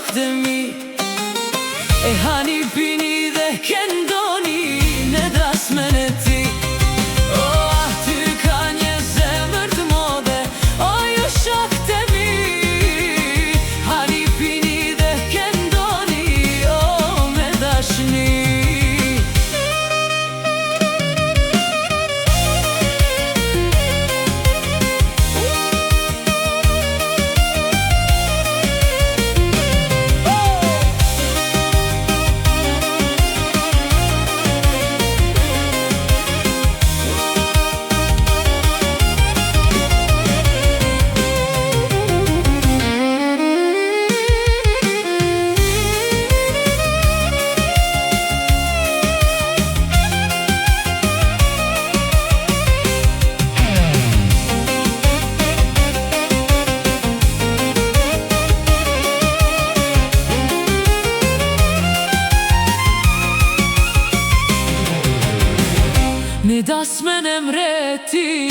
shokët e mi. E hani pini dhe kendoni në dasmën e ti. O, aty ka një zemër të modhe, o ju shokët e mi. Hani pini dhe kendoni, o me dashni. Në dasmën e mreti